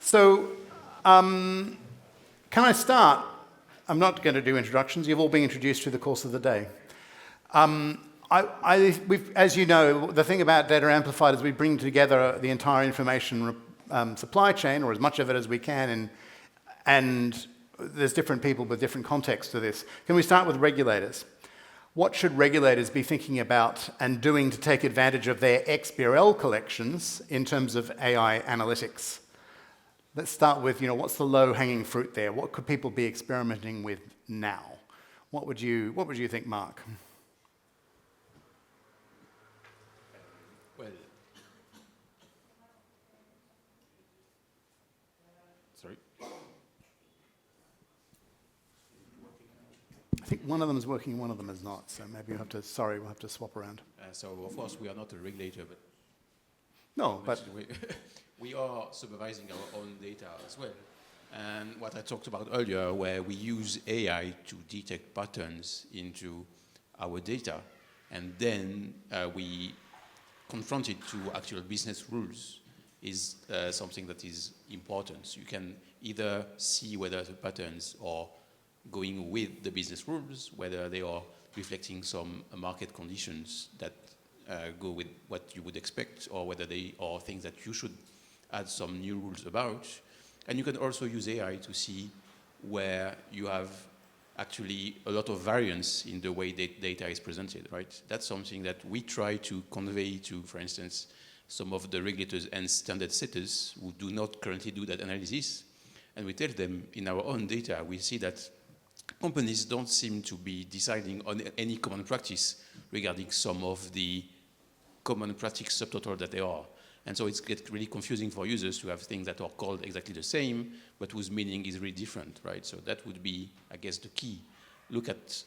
So, can I start? I'm not going to do introductions. You've all been introduced through the course of the day. As you know, the thing about Data Amplified is we bring together the entire information supply chain, or as much of it as we can, and there's different people with different contexts to this. Can we start with regulators? What should regulators be thinking about and doing to take advantage of their XBRL collections in terms of AI analytics? Let's start with, what's the low-hanging fruit there? What could people be experimenting with now? What would you think, Mark? Well, sorry. I think one of them is working, one of them is not. So maybe we'll have to swap around. So of course we are not a regulator, but no, but we are supervising our own data as well. And what I talked about earlier, where we use AI to detect patterns into our data, and then we confront it to actual business rules, is something that is important. So you can either see whether the patterns are going with the business rules, whether they are reflecting some market conditions that go with what you would expect, or whether they are things that you should add some new rules about. And you can also use AI to see where you have actually a lot of variance in the way that data is presented, right? That's something that we try to convey to, for instance, some of the regulators and standard setters who do not currently do that analysis. And we tell them in our own data, we see that companies don't seem to be deciding on any common practice regarding some of the common practice subtotal that they are. And so it gets really confusing for users to have things that are called exactly the same, but whose meaning is really different, right? So that would be, I guess, the key. Look at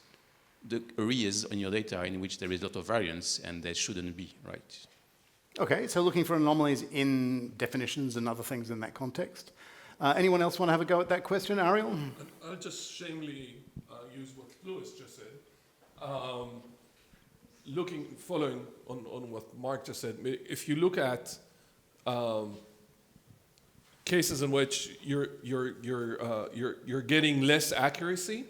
the areas on your data in which there is a lot of variance, and there shouldn't be, right? Okay, so looking for anomalies in definitions and other things in that context. Anyone else want to have a go at that question? Ariel? I'll just shamelessly use what Lewis just said. Following on what Mark just said, if you look at cases in which you're getting less accuracy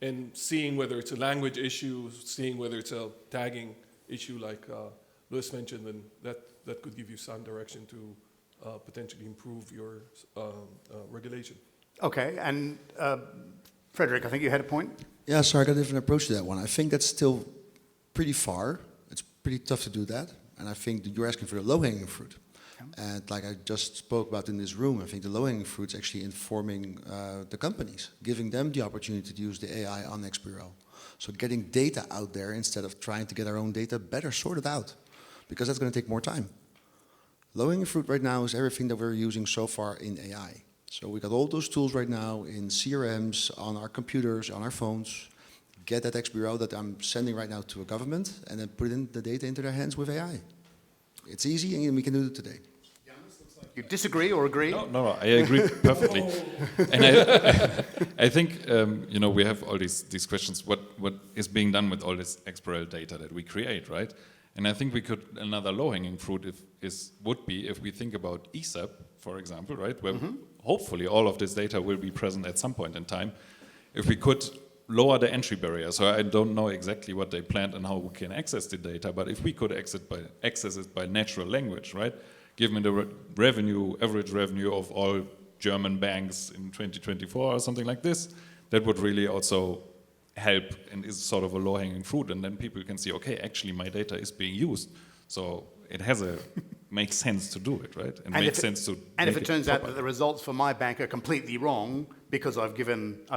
and seeing whether it's a language issue, seeing whether it's a tagging issue like Lewis mentioned, then that could give you some direction to potentially improve your regulation. Okay, and Frederick, I think you had a point? Yeah, so I got a different approach to that one. I think that's still pretty far. It's pretty tough to do that. And I think that you're asking for the low-hanging fruit. Yeah. And like I just spoke about in this room, I think the low-hanging fruit is actually informing the companies, giving them the opportunity to use the AI on XBRL. So getting data out there instead of trying to get our own data better sorted out, because that's going to take more time. Low-hanging fruit right now is everything that we're using so far in AI. So we got all those tools right now in CRMs, on our computers, on our phones. Get that XBRL that I'm sending right now to a government, and then put in the data into their hands with AI. It's easy, and we can do it today. You disagree or agree? No, I agree perfectly. And I think, we have all these questions, what is being done with all this XBRL data that we create, right? And I think another low-hanging fruit would be if we think about ESAP, for example, right? Where hopefully all of this data will be present at some point in time. If we could lower the entry barrier, so I don't know exactly what they planned and how we can access the data, but if we could access it by natural language, right? Given the average revenue of all German banks in 2024 or something like this, that would really also help and is sort of a low-hanging fruit, and then people can see, okay, actually my data is being used, so it makes sense to do it, right? And makes sense to. And if it turns out that the results for my bank are completely wrong because I've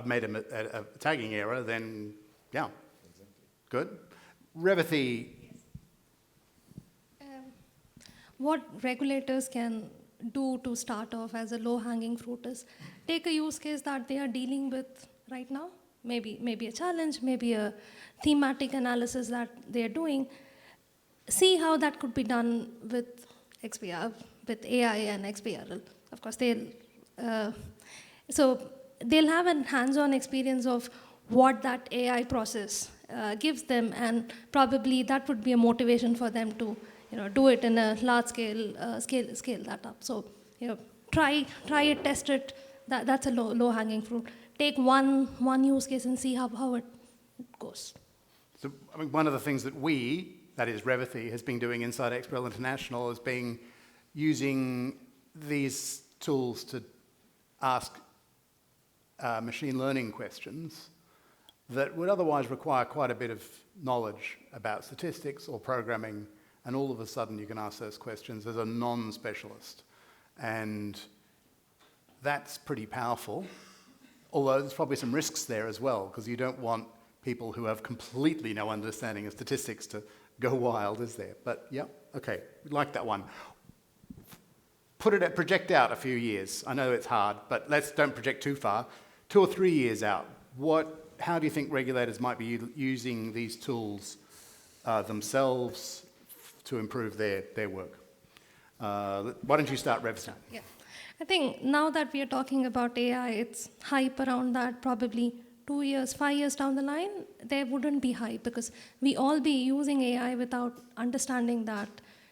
made a tagging error, then yeah, good. Revathi. What regulators can do to start off as a low-hanging fruit is take a use case that they are dealing with right now, maybe a challenge, maybe a thematic analysis that they are doing. See how that could be done with XBRL, with AI and XBRL. Of course, they'll have a hands-on experience of what that AI process gives them, and probably that would be a motivation for them to do it in a large scale that up. So try it, test it. That's a low hanging fruit. Take one use case and see how it goes. So, I mean, one of the things that we, that is Revithy, has been doing inside XBRL International is using these tools to ask machine learning questions that would otherwise require quite a bit of knowledge about statistics or programming, and all of a sudden you can ask those questions as a non-specialist. And that's pretty powerful, although there's probably some risks there as well, because you don't want people who have completely no understanding of statistics to go wild, is there? But yeah, okay, we like that one. Project out a few years. I know it's hard, but don't project too far. 2 or 3 years out, how do you think regulators might be using these tools themselves to improve their work? Why don't you start, Revstan? Yeah. I think now that we are talking about AI, it's hype around that probably 2 years, 5 years down the line, there wouldn't be hype because we all be using AI without understanding that,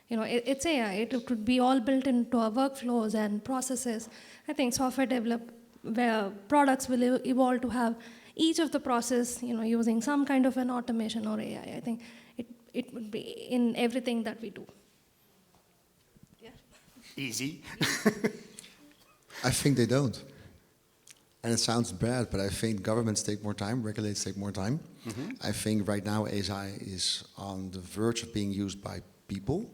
it's AI. It could be all built into our workflows and processes. I think where products will evolve to have each of the process, using some kind of an automation or AI. I think it would be in everything that we do. Yeah. Easy. I think they don't. And it sounds bad, but I think governments take more time, regulators take more time. Mm-hmm. I think right now AI is on the verge of being used by people,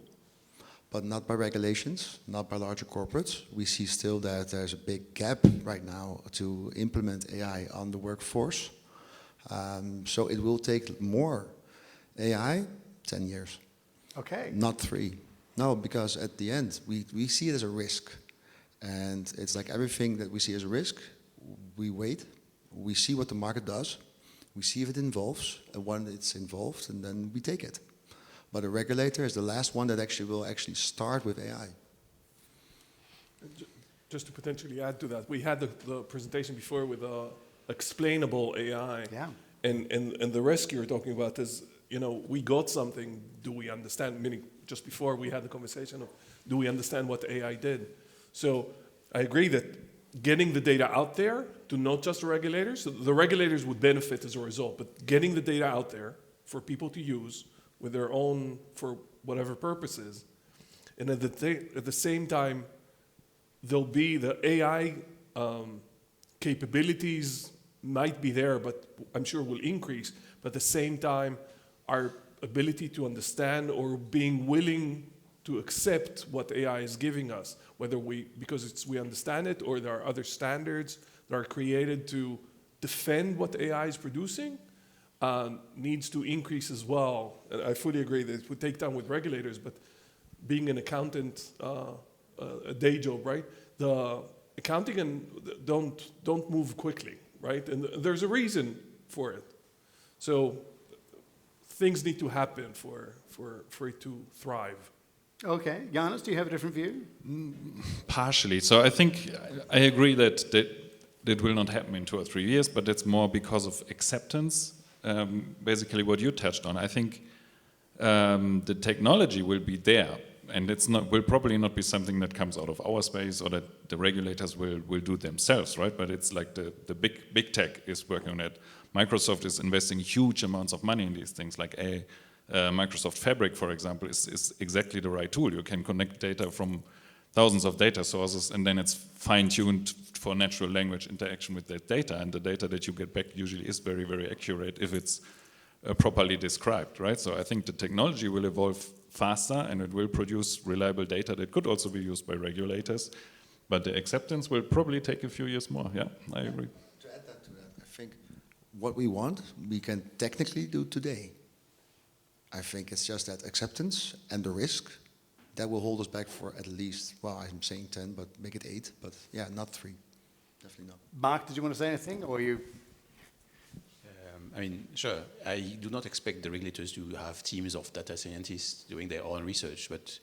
but not by regulations, not by larger corporates. We see still that there's a big gap right now to implement AI on the workforce. So it will take more AI, 10 years. Okay. Not 3. No, because at the end, we see it as a risk. And it's like everything that we see as a risk, we wait, we see what the market does, we see if it involves, and when it's involved, and then we take it. But a regulator is the last one that will start with AI. Just to potentially add to that, we had the presentation before with explainable AI. Yeah. And the risk you're talking about is, we got something, do we understand? Meaning, just before we had the conversation of, do we understand what AI did? So I agree that getting the data out there to not just the regulators, so the regulators would benefit as a result, but getting the data out there for people to use with their own, for whatever purposes, and at the same time, there'll be the AI capabilities might be there, but I'm sure will increase, but at the same time, our ability to understand or being willing to accept what AI is giving us, whether because we understand it or there are other standards that are created to defend what AI is producing, needs to increase as well. And I fully agree that it would take time with regulators, but being an accountant, a day job, right? The accounting don't move quickly, right? And there's a reason for it. So things need to happen for it to thrive. Okay. Janus, do you have a different view? Partially. So I think I agree that it will not happen in 2 or 3 years, but it's more because of acceptance. Basically what you touched on. I think the technology will be there, and will probably not be something that comes out of our space or that the regulators will do themselves, right? But it's like the big tech is working on it. Microsoft is investing huge amounts of money in these things, like Microsoft Fabric, for example, is exactly the right tool. You can connect data from thousands of data sources, and then it's fine-tuned for natural language interaction with that data, and the data that you get back usually is very, very accurate if it's properly described, right? So I think the technology will evolve faster, and it will produce reliable data that could also be used by regulators, but the acceptance will probably take a few years more. Yeah, I agree. To add that to that, I think what we want, we can technically do today. I think it's just that acceptance and the risk that will hold us back for at least, well, I'm saying 10, but make it 8, but yeah, not 3. Definitely not. Mark, did you want to say anything, or you? Sure. I do not expect the regulators to have teams of data scientists doing their own research, but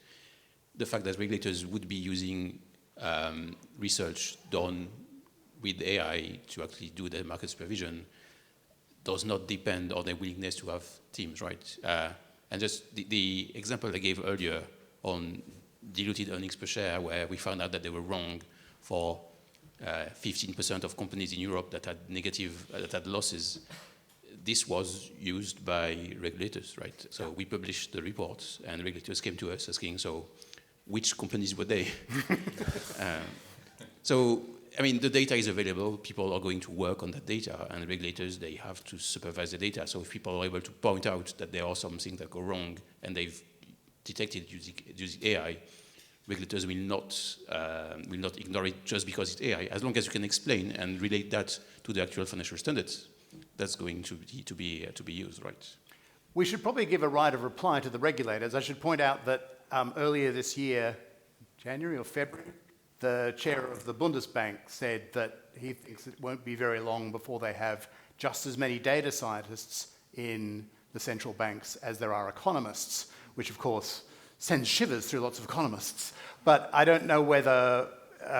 the fact that regulators would be using research done with AI to actually do their market supervision does not depend on their willingness to have teams, right? And just the example I gave earlier on diluted earnings per share, where we found out that they were wrong for 15% of companies in Europe that had that had losses. This was used by regulators, right? So we published the reports, and regulators came to us asking, so which companies were they? So, I mean, the data is available. People are going to work on that data, and regulators, they have to supervise the data. So if people are able to point out that there are some things that go wrong, and they've detected using AI, regulators will not ignore it just because it's AI. As long as you can explain and relate that to the actual financial standards, that's going to be used, right? We should probably give a right of reply to the regulators. I should point out that earlier this year, January or February, the chair of the Bundesbank said that he thinks it won't be very long before they have just as many data scientists in the central banks as there are economists, which of course sends shivers through lots of economists. But I don't know whether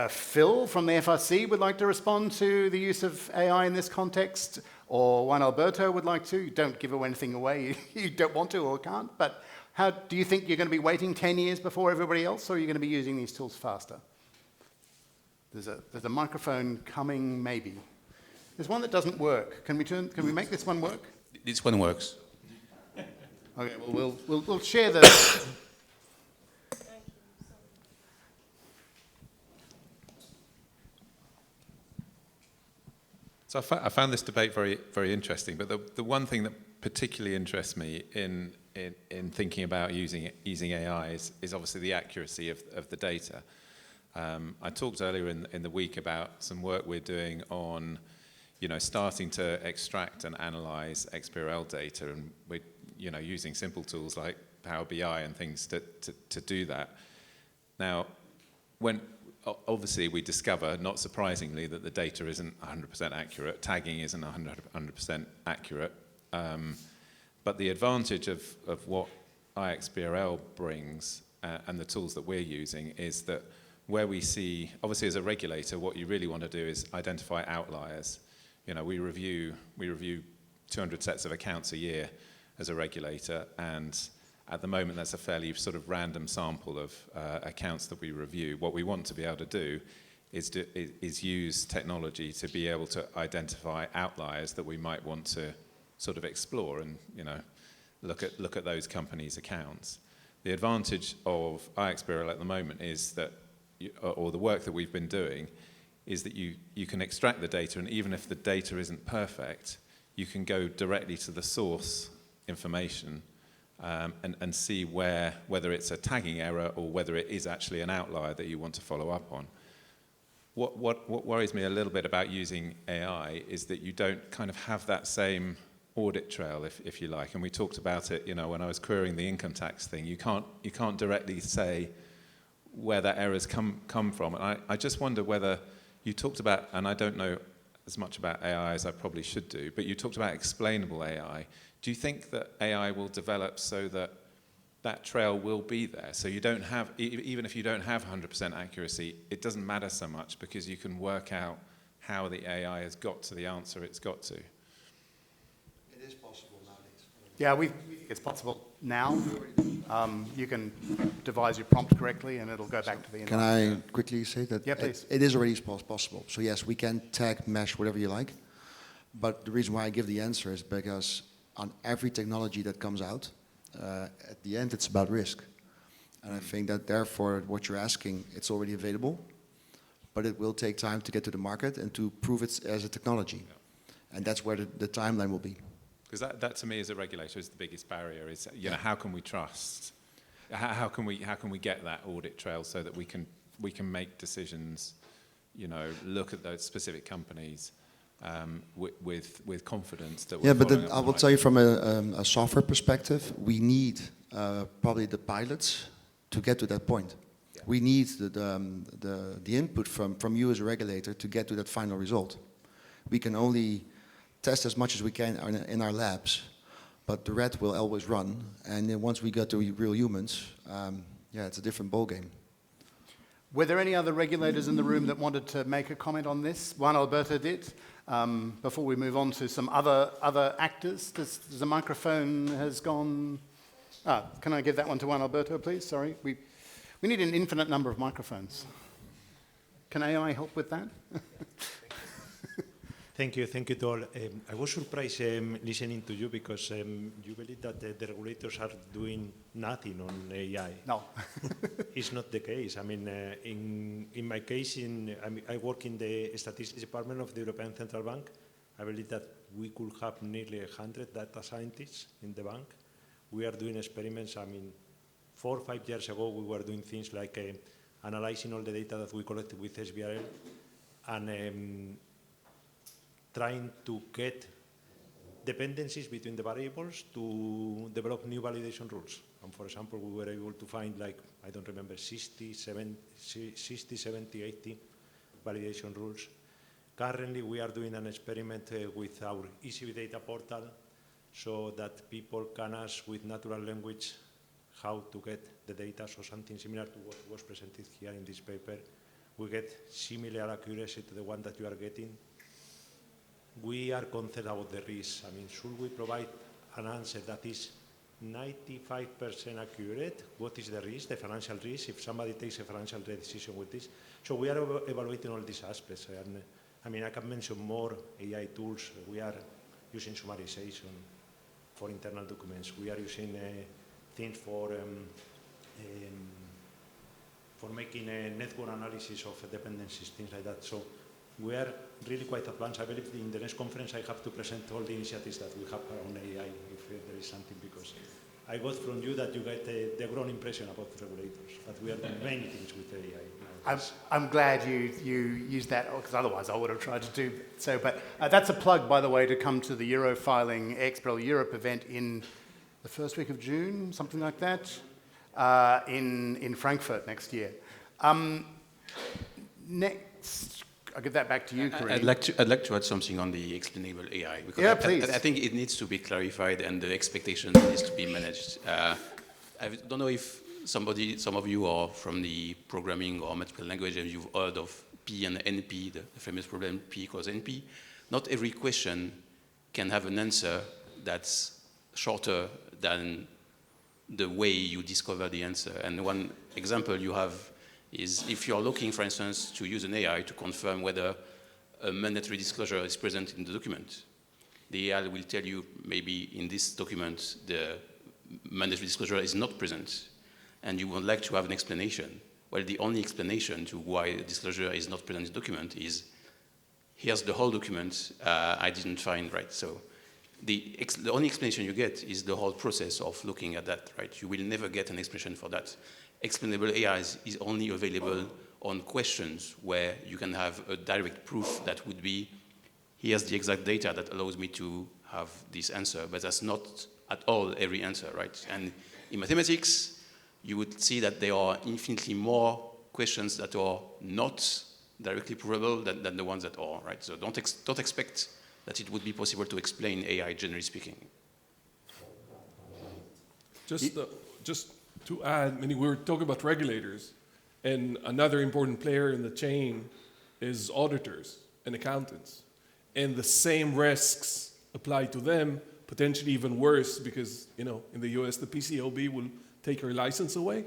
Phil from the FRC would like to respond to the use of AI in this context, or Juan Alberto would like to. Don't give anything away you don't want to or can't, but how do you think you're going to be waiting 10 years before everybody else, or are you going to be using these tools faster? There's a microphone coming, maybe. There's one that doesn't work. Can we make this one work? This one works. Okay, well, we'll share the... So I found this debate very, very interesting, but the one thing that particularly interests me in thinking about using AI is obviously the accuracy of the data. I talked earlier in the week about some work we're doing on, starting to extract and analyze XBRL data, and we're, using simple tools like Power BI and things to do that. Now, obviously we discover, not surprisingly, that the data isn't 100% accurate, tagging isn't 100% accurate, but the advantage of what iXBRL brings and the tools that we're using is that where we see, obviously as a regulator, what you really want to do is identify outliers. We review 200 sets of accounts a year as a regulator, and at the moment that's a fairly sort of random sample of accounts that we review. What we want to be able to do is use technology to be able to identify outliers that we might want to sort of explore and look at those companies' accounts. The advantage of iXBRL at the moment is that, or the work that we've been doing, is that you can extract the data, and even if the data isn't perfect, you can go directly to the source information and see whether it's a tagging error or whether it is actually an outlier that you want to follow up on. What worries me a little bit about using AI is that you don't kind of have that same audit trail, if you like. And we talked about it, when I was querying the income tax thing. You can't directly say where that error's come from. And I just wonder whether you talked about, and I don't know as much about AI as I probably should do, but you talked about explainable AI. Do you think that AI will develop so that that trail will be there? So you don't have, even if you don't have 100% accuracy, it doesn't matter so much because you can work out how the AI has got to the answer it's got to. It is possible nowadays. Yeah, we think it's possible now. You can devise your prompt correctly and it'll go back to the input. Can I quickly say that? Yeah, please. It is already possible. So yes, we can tag, mesh, whatever you like. But the reason why I give the answer is because on every technology that comes out, at the end it's about risk. And I think that therefore what you're asking, it's already available, but it will take time to get to the market and to prove it as a technology. Yeah. And that's where the timeline will be. Because that to me as a regulator is the biggest barrier, is how can we trust? How can we get that audit trail so that we can make decisions, look at those specific companies with confidence that we're but following up I will tell you from a software perspective, we need probably the pilots to get to that point. Yeah. We need the input from you as a regulator to get to that final result. We can only test as much as we can in our labs, but the red will always run. And then once we get to real humans, it's a different ballgame. Were there any other regulators in the room that wanted to make a comment on this? Juan Alberto did. Before we move on to some other actors, the microphone has gone. Can I give that one to Juan Alberto, please? Sorry, we need an infinite number of microphones. Can AI help with that? Thank you to all. I was surprised listening to you because you believe that the regulators are doing nothing on AI. No. It's not the case. I mean, in my case, I work in the statistics department of the European Central Bank. I believe that we could have nearly 100 data scientists in the bank. We are doing experiments. I mean, 4 or 5 years ago, we were doing things like analyzing all the data that we collected with SBRL and trying to get dependencies between the variables to develop new validation rules. And for example, we were able to find, like, I don't remember, 60, 70, 80 validation rules. Currently, we are doing an experiment with our ECB data portal so that people can ask with natural language how to get the data, so something similar to what was presented here in this paper. We get similar accuracy to the one that you are getting. We are concerned about the risk. I mean, should we provide an answer that is 95% accurate? What is the risk, the financial risk, if somebody takes a financial decision with this? So we are evaluating all these aspects. And I mean, I can mention more AI tools. We are using summarization for internal documents. We are using things for making a network analysis of dependencies, things like that. So we are really quite advanced. I believe in the next conference I have to present all the initiatives that we have around AI, if there is something, because I got from you that you get the wrong impression about regulators, but we are doing many things with AI. I'm glad you used that, because otherwise I would have tried to do so. But that's a plug, by the way, to come to the Eurofiling XBRL Europe event in the first week of June, something like that, in Frankfurt next year. Next, I'll give that back to you, Karim. I'd like to add something on the explainable AI. Because Yeah, please. I think it needs to be clarified and the expectation needs to be managed. I don't know if some of you are from the programming or mathematical language and you've heard of P and NP, the famous problem P equals NP. Not every question can have an answer that's shorter than the way you discover the answer. And one example you have is if you're looking, for instance, to use an AI to confirm whether a mandatory disclosure is present in the document, the AI will tell you maybe in this document the mandatory disclosure is not present, and you would like to have an explanation. Well, the only explanation to why the disclosure is not present in the document is, here's the whole document I didn't find, right? So the only explanation you get is the whole process of looking at that, right? You will never get an explanation for that. Explainable AI is only available on questions where you can have a direct proof that would be, here's the exact data that allows me to have this answer, but that's not at all every answer, right? And in mathematics, you would see that there are infinitely more questions that are not directly provable than the ones that are, right? So don't expect that it would be possible to explain AI, generally speaking. Just to add, we were talking about regulators, and another important player in the chain is auditors and accountants. And the same risks apply to them, potentially even worse, because in the US, the PCAOB will take your license away.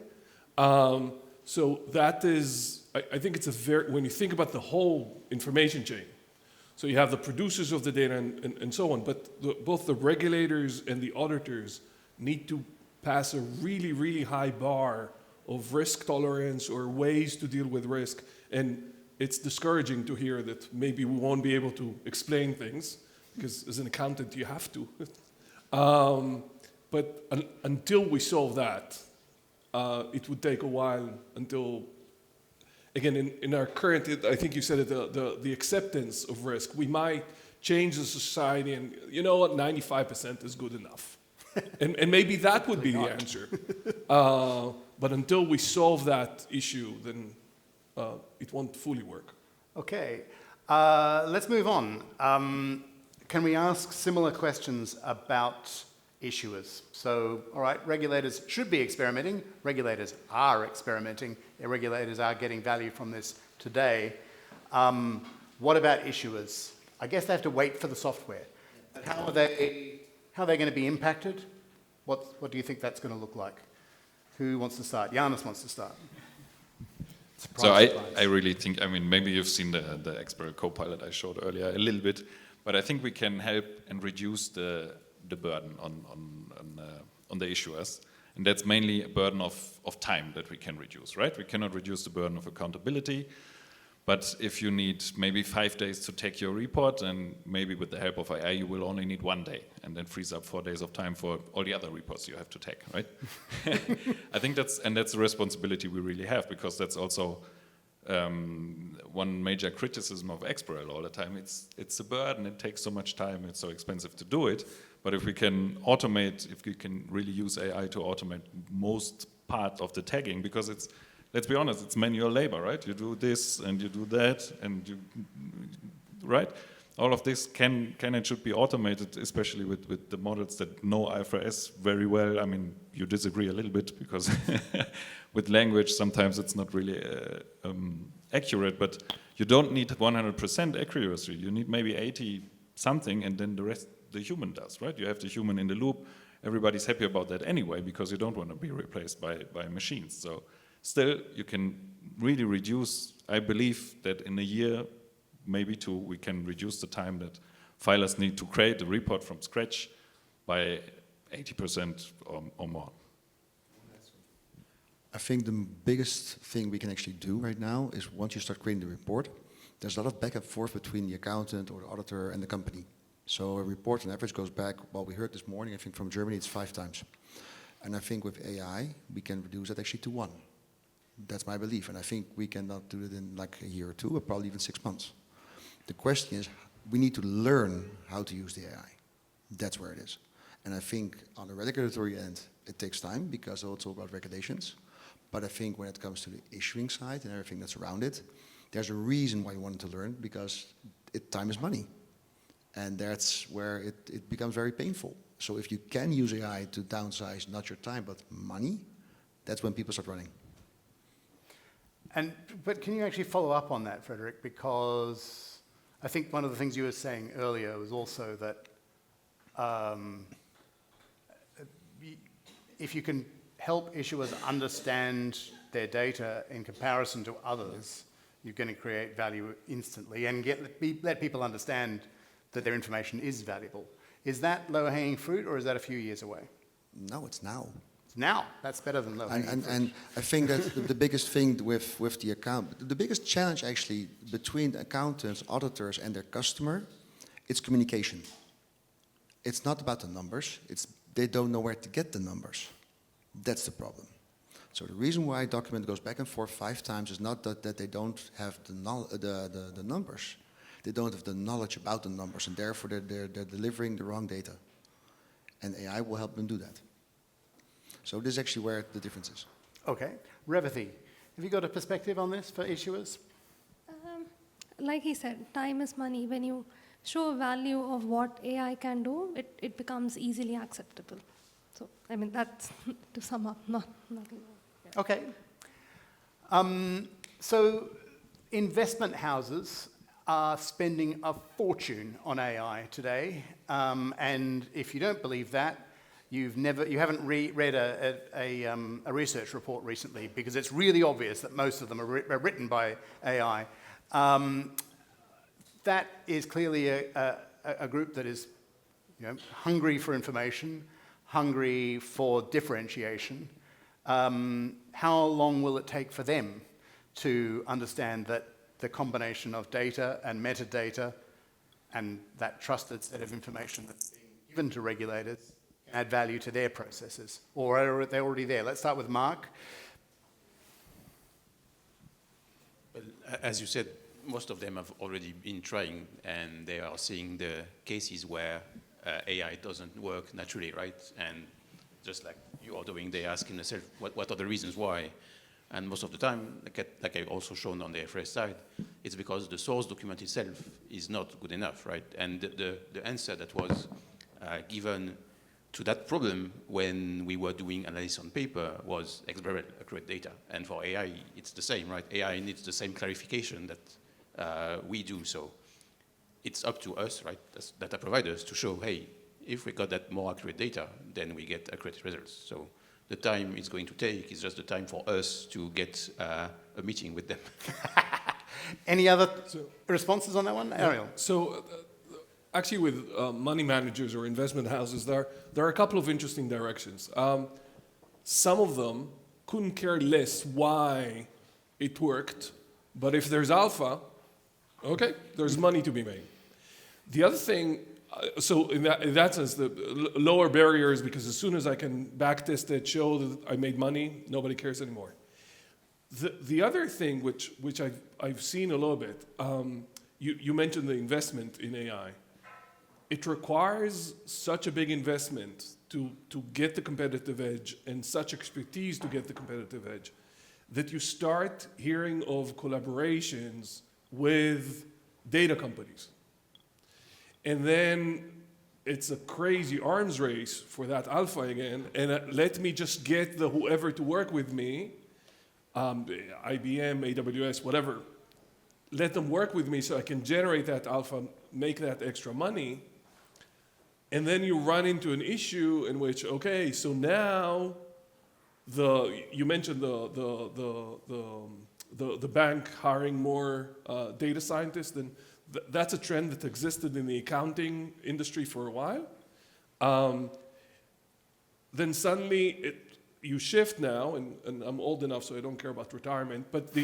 So that is, I think it's when you think about the whole information chain, so you have the producers of the data and so on, but both the regulators and the auditors need to pass a really, really high bar of risk tolerance or ways to deal with risk. And it's discouraging to hear that maybe we won't be able to explain things, because as an accountant, you have to. But until we solve that, it would take a while until, again, in our current, I think you said it, the acceptance of risk, we might change the society and, you know what, 95% is good enough. and maybe that would be the answer. But until we solve that issue, then it won't fully work. Okay, let's move on. Can we ask similar questions about issuers? So, all right, regulators should be experimenting. Regulators are experimenting. Regulators are getting value from this today. What about issuers? I guess they have to wait for the software. How are they going to be impacted? What do you think that's going to look like? Who wants to start? Janis wants to start. So I really think, I mean, maybe you've seen the XBRL Copilot I showed earlier a little bit, but I think we can help and reduce the burden on the issuers. And that's mainly a burden of time that we can reduce, right? We cannot reduce the burden of accountability, but if you need maybe 5 days to take your report, and maybe with the help of AI, you will only need 1 day, and then frees up 4 days of time for all the other reports you have to take, right? I think that's a responsibility we really have, because that's also one major criticism of XBRL all the time. It's a burden, it takes so much time, it's so expensive to do it. But if we can automate, if we can really use AI to automate most part of the tagging, because it's, let's be honest, it's manual labor, right? You do this and you do that, and you, right? All of this can and should be automated, especially with the models that know IFRS very well. I mean, you disagree a little bit, because with language, sometimes it's not really accurate, but you don't need 100% accuracy. You need maybe 80 something, and then the rest the human does, right? You have the human in the loop. Everybody's happy about that anyway, because you don't want to be replaced by machines. So still, you can really reduce. I believe that in a year, maybe 2, we can reduce the time that filers need to create a report from scratch by 80% or more. I think the biggest thing we can actually do right now is, once you start creating the report, there's a lot of back and forth between the accountant or the auditor and the company. So a report on average goes back, well, we heard this morning, I think from Germany, it's 5 times. And I think with AI, we can reduce that actually to 1. That's my belief. And I think we cannot do it in like a year or 2, or probably even 6 months. The question is, we need to learn how to use the AI. That's where it is. And I think on the regulatory end, it takes time, because it's also about regulations. But I think when it comes to the issuing side and everything that's around it, there's a reason why you wanted to learn, because time is money. And that's where it becomes very painful. So if you can use AI to downsize not your time, but money, that's when people start running. But can you actually follow up on that, Frederick? Because I think one of the things you were saying earlier was also that if you can help issuers understand their data in comparison to others, you're going to create value instantly and let people understand that their information is valuable. Is that low-hanging fruit, or is that a few years away? No, it's now. It's now. That's better than low-hanging fruit. And I think that the biggest thing with the account, the biggest challenge actually between accountants, auditors, and their customer, it's communication. It's not about the numbers. They don't know where to get the numbers. That's the problem. So the reason why a document goes back and forth 5 times is not that they don't have the numbers. They don't have the knowledge about the numbers, and therefore they're delivering the wrong data. And AI will help them do that. So this is actually where the difference is. Okay. Revathi, have you got a perspective on this for issuers? Like he said, time is money. When you show value of what AI can do, it becomes easily acceptable. So, I mean, that's to sum up, nothing. Yeah. Okay. So investment houses are spending a fortune on AI today, and if you don't believe that, you haven't read a research report recently, because it's really obvious that most of them are written by AI. That is clearly a group that is, hungry for information, hungry for differentiation. How long will it take for them to understand that the combination of data and metadata and that trusted set of information that's being given to regulators can add value to their processes? Or are they already there? Let's start with Mark. Well, as you said, most of them have already been trying, and they are seeing the cases where AI doesn't work naturally, right? And just like you are doing, they ask themselves, what are the reasons why? And most of the time, like I've also shown on the IFRS side, it's because the source document itself is not good enough, right? And the answer that was given to that problem when we were doing analysis on paper was XBRL, accurate data. And for AI, it's the same, right? AI needs the same clarification that we do. So it's up to us, right, as data providers, to show, hey, if we got that more accurate data, then we get accurate results. So the time it's going to take is just the time for us to get a meeting with them. Any other So- responses on that one, Ariel? So, actually, with money managers or investment houses, there are a couple of interesting directions. Some of them couldn't care less why it worked, but if there's alpha, okay, there's money to be made. The other thing, so in that sense, the lower barriers, because as soon as I can backtest it, show that I made money, nobody cares anymore. The other thing which I've seen a little bit, you mentioned the investment in AI. It requires such a big investment to get the competitive edge and such expertise to get the competitive edge that you start hearing of collaborations with data companies. And then it's a crazy arms race for that alpha again, and let me just get the whoever to work with me, IBM, AWS, whatever, let them work with me so I can generate that alpha, make that extra money. And then you run into an issue in which, okay, so now you mentioned the bank hiring more data scientists, and that's a trend that existed in the accounting industry for a while. Then suddenly you shift now, and I'm old enough so I don't care about retirement, but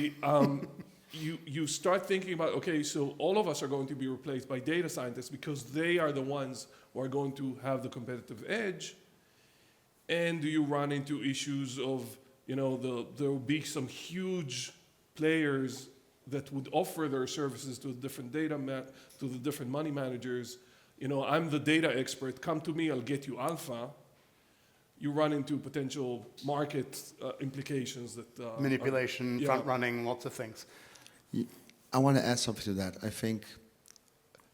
you start thinking about, okay, so all of us are going to be replaced by data scientists because they are the ones who are going to have the competitive edge. And do you run into issues of, there will be some huge players that would offer their services to the different to the different money managers. I'm the data expert, come to me, I'll get you alpha. You run into potential market implications that... Manipulation, front running, lots of things. I want to add something to that. I think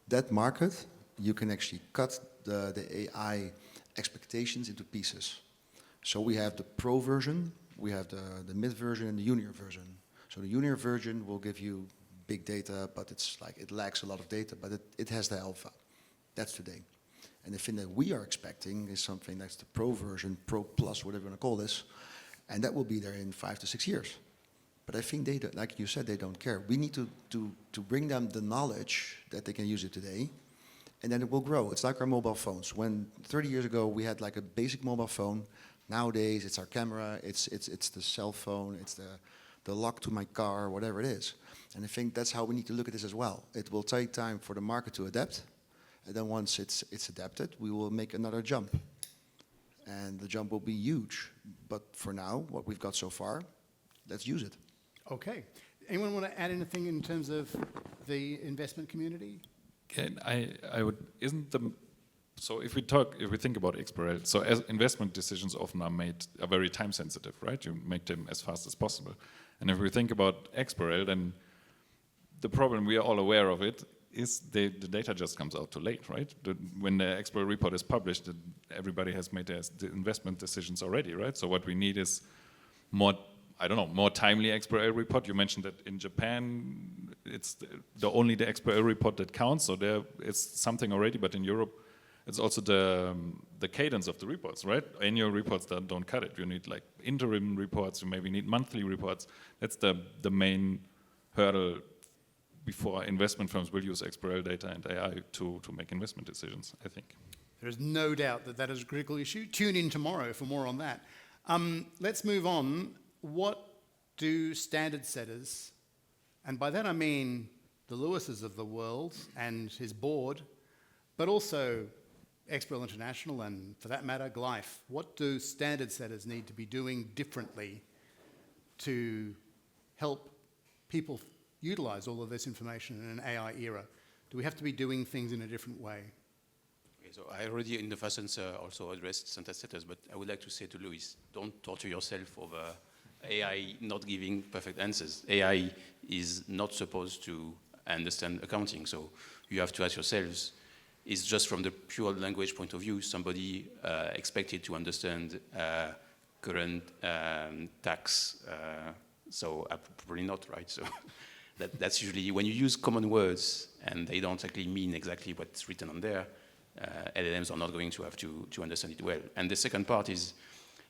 that market, you can actually cut the AI expectations into pieces. So we have the pro version, we have the mid version, and the junior version. So the junior version will give you big data, but it lacks a lot of data, but it has the alpha. That's today. And the thing that we are expecting is something that's the pro version, pro plus, whatever you want to call this, and that will be there in 5 to 6 years. But I think like you said, they don't care. We need to bring them the knowledge that they can use it today, and then it will grow. It's like our mobile phones. When 30 years ago we had like a basic mobile phone, nowadays it's our camera, it's the cell phone, it's the lock to my car, whatever it is. And I think that's how we need to look at this as well. It will take time for the market to adapt, and then once it's adapted, we will make another jump. And the jump will be huge. But for now, what we've got so far, let's use it. Okay. Anyone want to add anything in terms of the investment community? I would, so if we think about XBRL, so as investment decisions often are very time sensitive, right? You make them as fast as possible. And if we think about XBRL, then the problem, we are all aware of it, is the data just comes out too late, right? When the XBRL report is published, everybody has made their investment decisions already, right? So what we need is more timely XBRL report. You mentioned that in Japan, it's only the XBRL report that counts, so there is something already, but in Europe, it's also the cadence of the reports, right? Annual reports that don't cut it. You need like interim reports, you maybe need monthly reports. That's the main hurdle before investment firms will use XBRL data and AI to make investment decisions, I think. There is no doubt that is a critical issue. Tune in tomorrow for more on that. Let's move on. What do standard setters, and by that I mean the Lewises of the world and his board, but also XBRL International and, for that matter, Glyph, what do standard setters need to be doing differently to help people utilize all of this information in an AI era? Do we have to be doing things in a different way? Okay, so I already in the first answer also addressed standard setters, but I would like to say to Luis, don't torture yourself over AI not giving perfect answers. AI is not supposed to understand accounting, so you have to ask yourselves, is just from the pure language point of view, somebody expected to understand current tax? So probably not, right? So that's usually, when you use common words and they don't actually mean exactly what's written on there, LLMs are not going to have to understand it well. And the second part is,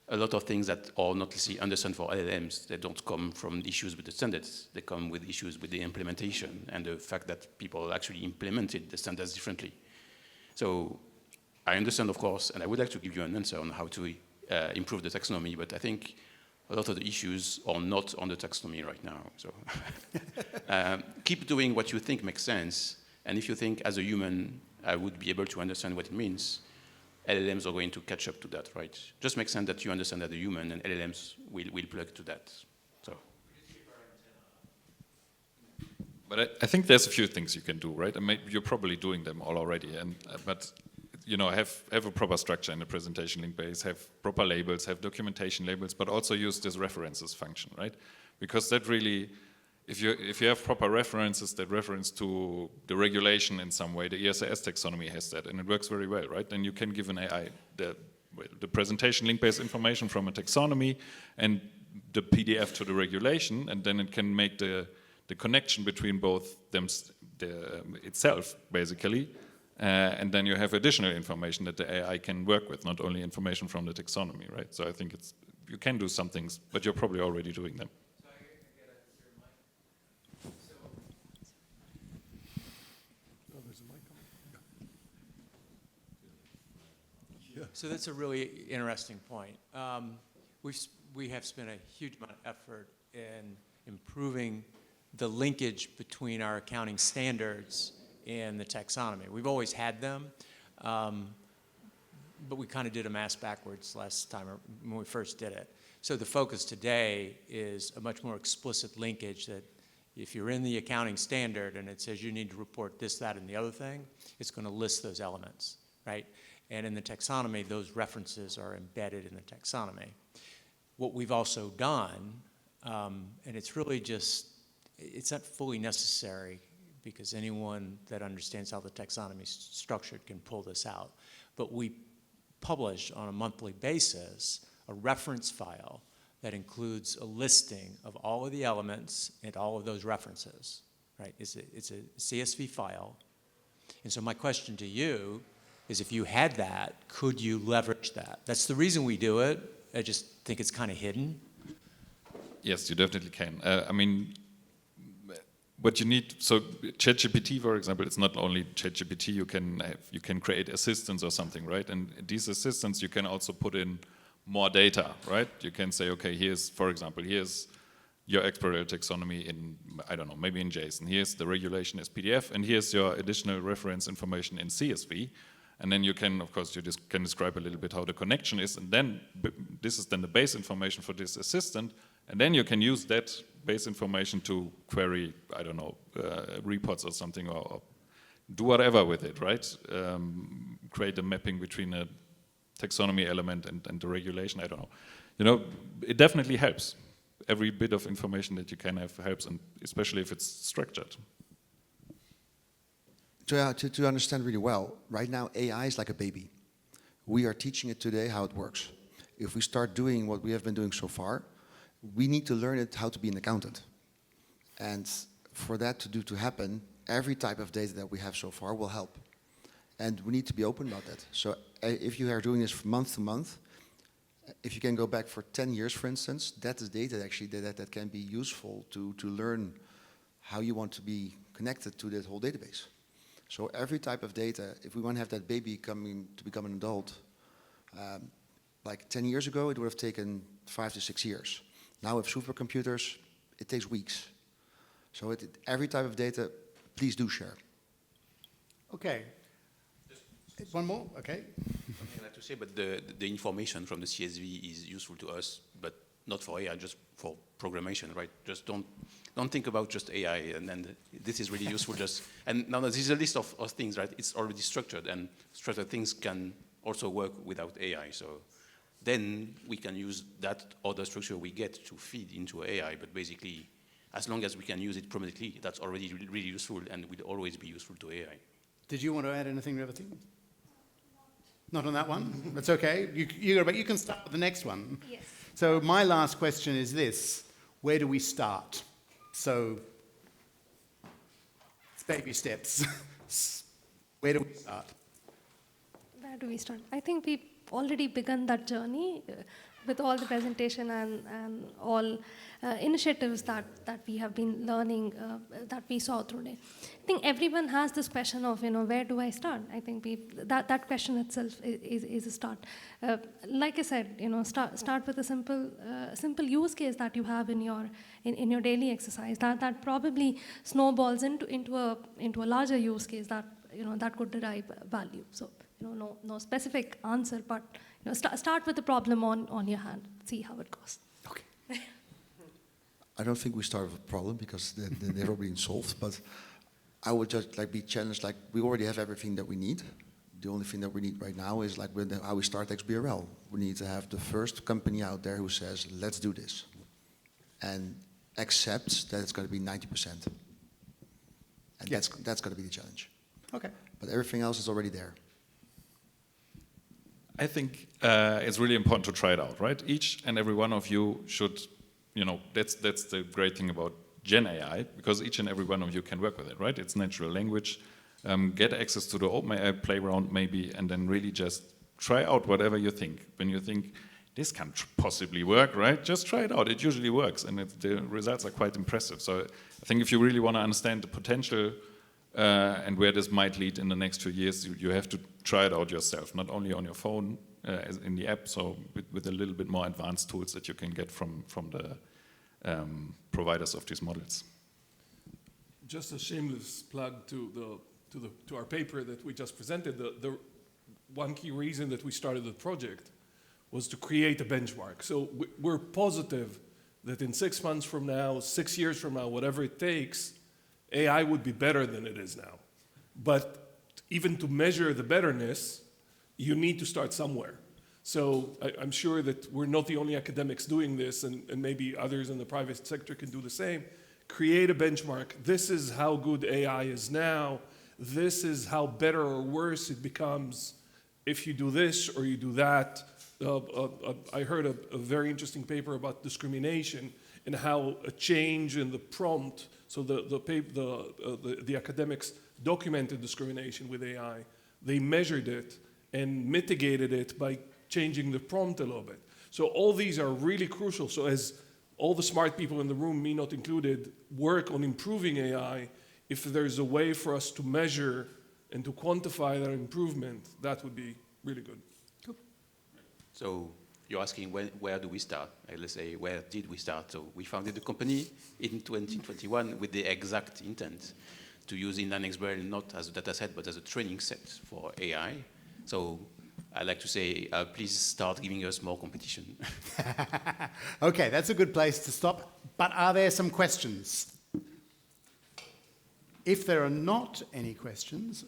a lot of things that are not necessarily understand for LLMs. They don't come from issues with the standards. They come with issues with the implementation and the fact that people actually implemented the standards differently. So I understand, of course, and I would like to give you an answer on how to improve the taxonomy, but I think a lot of the issues are not on the taxonomy right now. So keep doing what you think makes sense, and if you think as a human I would be able to understand what it means, LLMs are going to catch up to that, right? Just makes sense that you understand that the human, and LLMs will plug to that. So. But I think there's a few things you can do, right? I mean, you're probably doing them all already, and but you know, have a proper structure in the presentation link base, have proper labels, have documentation labels, but also use this references function, right? Because that really, if you have proper references that reference to the regulation in some way, the ESRS taxonomy has that, and it works very well, right? Then you can give an AI the presentation link-based information from a taxonomy and the PDF to the regulation, and then it can make the connection between both them itself, basically, and then you have additional information that the AI can work with, not only information from the taxonomy, right? So I think you can do some things, but you're probably already doing them. So that's a really interesting point. We have spent a huge amount of effort in improving the linkage between our accounting standards and the taxonomy. We've always had them, but we kind of did them ass backwards last time when we first did it. So the focus today is a much more explicit linkage that if you're in the accounting standard and it says you need to report this, that, and the other thing, it's going to list those elements, right? And in the taxonomy, those references are embedded in the taxonomy. What we've also done, and it's really just, it's not fully necessary because anyone that understands how the taxonomy is structured can pull this out. But we publish on a monthly basis a reference file that includes a listing of all of the elements and all of those references, right? It's a CSV file. And so my question to you is if you had that, could you leverage that? That's the reason we do it. I just think it's kind of hidden. Yes, you definitely can. I mean, what you need, so ChatGPT, for example, it's not only ChatGPT, you can create assistants or something, right? And these assistants, you can also put in more data, right? You can say, okay, here's, for example, here's your exploratory taxonomy in, I don't know, maybe in JSON. Here's the regulation as PDF, and here's your additional reference information in CSV. And then you can, of course, you just can describe a little bit how the connection is, and then this is then the base information for this assistant, and then you can use that base information to query, I don't know, reports or something, or do whatever with it, right? Create a mapping between a taxonomy element and the regulation, I don't know. You know, it definitely helps. Every bit of information that you can have helps, and especially if it's structured. To understand really well, right now AI is like a baby. We are teaching it today how it works. If we start doing what we have been doing so far, we need to learn it how to be an accountant. And for that to happen, every type of data that we have so far will help. And we need to be open about that. So if you are doing this from month to month, if you can go back for 10 years, for instance, that is data actually that can be useful to learn how you want to be connected to that whole database. So every type of data, if we want to have that baby coming to become an adult, like 10 years ago, it would have taken 5 to 6 years. Now with supercomputers, it takes weeks. So every type of data, please do share. Okay. One more, okay. Something I'd like to say, but the information from the CSV is useful to us, but not for AI, just for programmation, right? Just don't think about just AI, and then this is really useful. And now this is a list of things, right? It's already structured, and structured things can also work without AI. So then we can use that other structure we get to feed into AI, but basically, as long as we can use it permanently, that's already really useful and will always be useful to AI. Did you want to add anything, Revati? Not on that one? That's okay. You can start with the next one. Yes. So my last question is this. Where do we start? So it's baby steps. Where do we start? Where do we start? I think we've already begun that journey. with all the presentation and all initiatives that we have been learning, that we saw today. I think everyone has this question of, where do I start? I think that question itself is a start. Like I said, start with a simple use case that you have in your daily exercise. That probably snowballs into a larger use case that could derive value. So no specific answer, but start with the problem on your hand. See how it goes. Okay. I don't think we start with a problem because they've already been solved, but I would just be challenged, we already have everything that we need. The only thing that we need right now is how we start XBRL. We need to have the first company out there who says, let's do this. And accepts that it's going to be 90%. And Yes. that's going to be the challenge. Okay. But everything else is already there. I think it's really important to try it out, right? Each and every one of you should, that's the great thing about Gen AI, because each and every one of you can work with it, right? It's natural language. Get access to the OpenAI playground maybe, and then really just try out whatever you think. When you think, this can't possibly work, right? Just try it out. It usually works, and the results are quite impressive. So I think if you really want to understand the potential and where this might lead in the next 2 years, you have to try it out yourself, not only on your phone, as in the app, so with a little bit more advanced tools that you can get from the providers of these models. Just a shameless plug to our paper that we just presented. The one key reason that we started the project was to create a benchmark. So we're positive that in 6 months from now, 6 years from now, whatever it takes, AI would be better than it is now. But even to measure the betterness, you need to start somewhere. So I'm sure that we're not the only academics doing this, and maybe others in the private sector can do the same. Create a benchmark. This is how good AI is now. This is how better or worse it becomes if you do this or you do that. I heard a very interesting paper about discrimination and how a change in the prompt, so the academics documented discrimination with AI. They measured it and mitigated it by changing the prompt a little bit. So all these are really crucial. So as all the smart people in the room, me not included, work on improving AI, if there's a way for us to measure and to quantify that improvement, that would be really good. Cool. So you're asking where do we start? Let's say, where did we start? So we founded the company in 2021 with the exact intent to use inline XBRL not as a data set, but as a training set for AI. So I like to say, please start giving us more competition. Okay, that's a good place to stop. But are there some questions? If there are not any questions,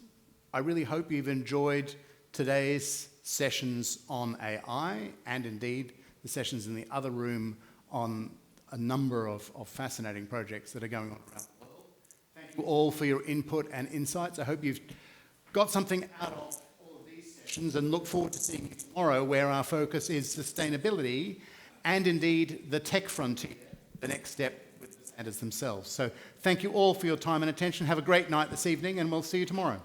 I really hope you've enjoyed today's sessions on AI, and indeed the sessions in the other room on a number of fascinating projects that are going on around the world. Thank you all for your input and insights. I hope you've got something out of all of these sessions, and look forward to seeing you tomorrow, where our focus is sustainability and indeed the tech frontier, the next step with the standards themselves. So thank you all for your time and attention. Have a great night this evening, and we'll see you tomorrow.